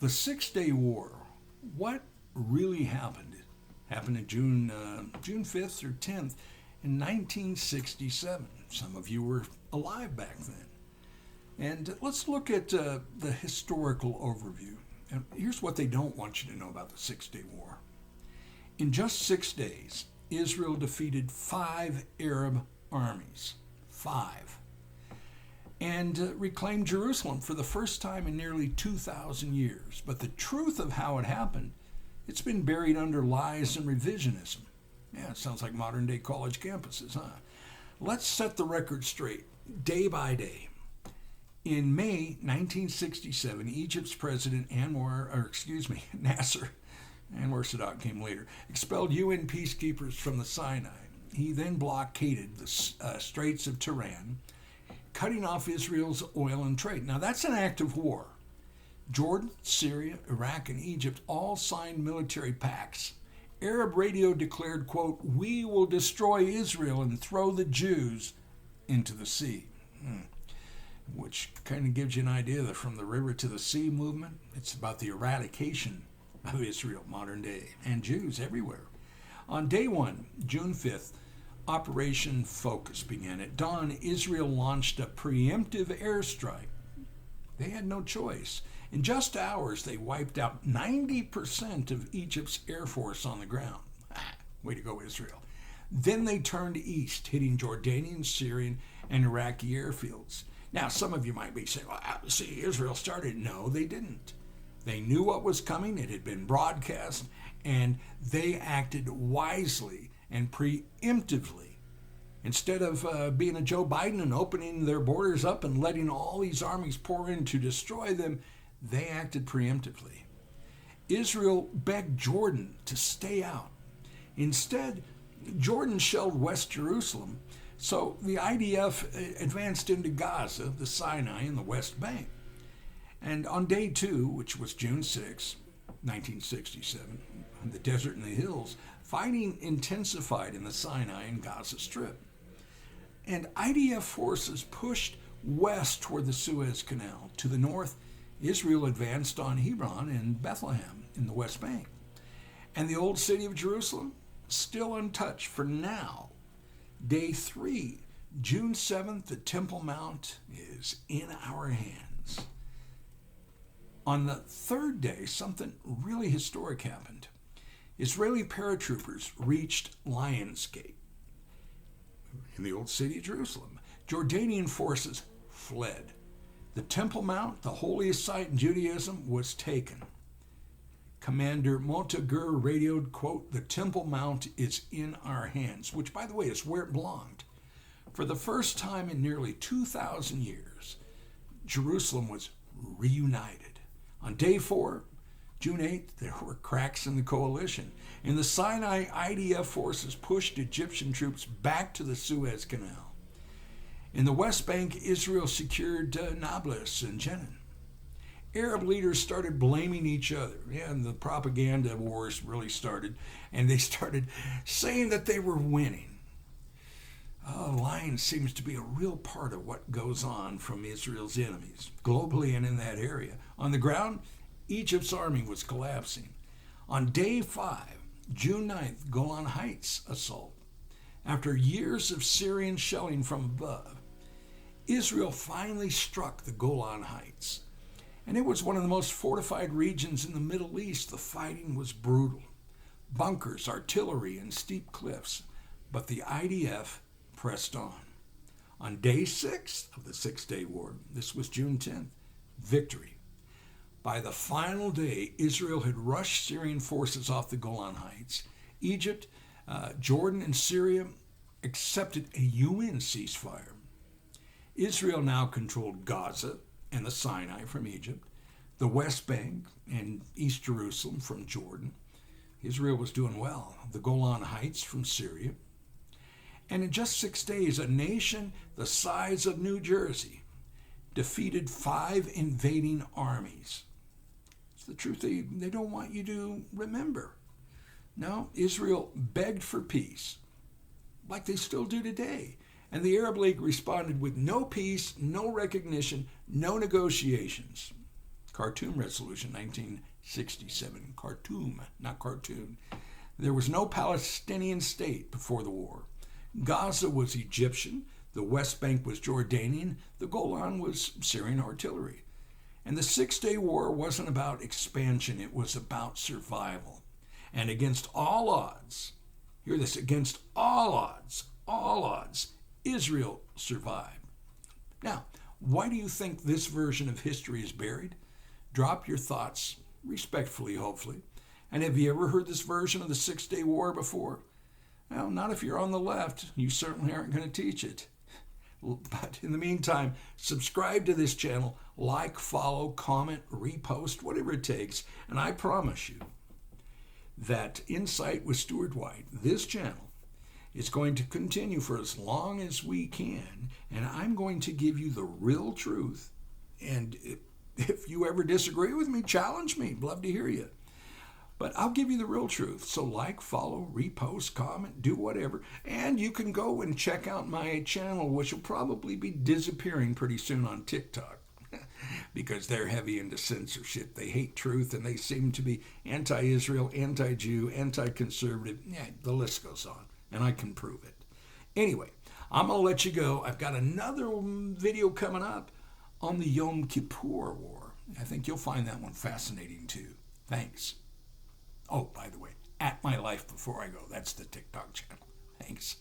The Six-Day War. What really happened? It happened in June 5th or 10th in 1967. Some of you were alive back then. And let's look at the historical overview. And here's what they don't want you to know about the Six-Day War. In just 6 days, Israel defeated 5 Arab armies. 5. And reclaimed Jerusalem for the first time in nearly 2,000 years. But the truth of how it happened, it's been buried under lies and revisionism. Yeah, it sounds like modern day college campuses, huh? Let's set the record straight, day by day. In May 1967, Egypt's president Nasser, Anwar Sadat came later, expelled UN peacekeepers from the Sinai. He then blockaded the Straits of Tiran, cutting off Israel's oil and trade. Now that's an act of war. Jordan, Syria, Iraq, and Egypt all signed military pacts. Arab radio declared, quote, "We will destroy Israel and throw the Jews into the sea." Which kind of gives you an idea that from the river to the sea movement, it's about the eradication of Israel, modern day, and Jews everywhere. On day 1, June 5th, Operation Focus began. At dawn, Israel launched a preemptive airstrike. They had no choice. In just hours, they wiped out 90% of Egypt's air force on the ground. Way to go, Israel. Then they turned east, hitting Jordanian, Syrian, and Iraqi airfields. Now, some of you might be saying, well, see, Israel started. No, they didn't. They knew what was coming. It had been broadcast, and they acted wisely and preemptively. Instead of being a Joe Biden and opening their borders up and letting all these armies pour in to destroy them, they acted preemptively. Israel begged Jordan to stay out. Instead, Jordan shelled West Jerusalem, so the IDF advanced into Gaza, the Sinai, and the West Bank. And on day 2, which was June 6, 1967, in the desert and the hills, fighting intensified in the Sinai and Gaza Strip. And IDF forces pushed west toward the Suez Canal. To the north, Israel advanced on Hebron and Bethlehem in the West Bank. And the old city of Jerusalem, still untouched for now. Day 3, June 7th, the Temple Mount is in our hands. On the third day, something really historic happened. Israeli paratroopers reached Lion's Gate in the old city of Jerusalem. Jordanian forces fled. The Temple Mount, the holiest site in Judaism, was taken. Commander Montagur radioed, quote, "The Temple Mount is in our hands," which, by the way, is where it belonged. For the first time in nearly 2,000 years, Jerusalem was reunited. On day 4, June 8th, there were cracks in the coalition. In the Sinai, IDF forces pushed Egyptian troops back to the Suez Canal. In the West Bank, Israel secured Nablus and Jenin. Arab leaders started blaming each other. Yeah, and the propaganda wars really started, and they started saying that they were winning. Lying seems to be a real part of what goes on from Israel's enemies, globally and in that area. On the ground, Egypt's army was collapsing. On day 5, June 9th, Golan Heights assault. After years of Syrian shelling from above, Israel finally struck the Golan Heights. And it was one of the most fortified regions in the Middle East. The fighting was brutal. Bunkers, artillery, and steep cliffs. But the IDF pressed on. On day 6 of the Six-Day War, this was June 10th, victory. By the final day, Israel had rushed Syrian forces off the Golan Heights. Egypt, Jordan, and Syria accepted a UN ceasefire. Israel now controlled Gaza and the Sinai from Egypt, the West Bank and East Jerusalem from Jordan. Israel was doing well. The Golan Heights from Syria. And in just 6 days, a nation the size of New Jersey defeated 5 invading armies. It's the truth they don't want you to remember. No, Israel begged for peace, like they still do today. And the Arab League responded with no peace, no recognition, no negotiations. Khartoum Resolution 1967. Khartoum, not cartoon. There was no Palestinian state before the war. Gaza was Egyptian, the West Bank was Jordanian, the Golan was Syrian artillery. And the Six-Day War wasn't about expansion, it was about survival. And against all odds, hear this, against all odds, Israel survived. Now, why do you think this version of history is buried? Drop your thoughts, respectfully, hopefully. And have you ever heard this version of the Six-Day War before? Well, not if you're on the left. You certainly aren't going to teach it. But in the meantime, subscribe to this channel, like, follow, comment, repost, whatever it takes. And I promise you that Insight with Stuart White, this channel, is going to continue for as long as we can. And I'm going to give you the real truth. And if you ever disagree with me, challenge me. I'd love to hear you. But I'll give you the real truth. So like, follow, repost, comment, do whatever. And you can go and check out my channel, which will probably be disappearing pretty soon on TikTok because they're heavy into censorship. They hate truth, and they seem to be anti-Israel, anti-Jew, anti-conservative. Yeah, the list goes on, and I can prove it. Anyway, I'm going to let you go. I've got another video coming up on the Yom Kippur War. I think you'll find that one fascinating too. Thanks. Oh, by the way, @my life before I go. That's the TikTok channel. Thanks.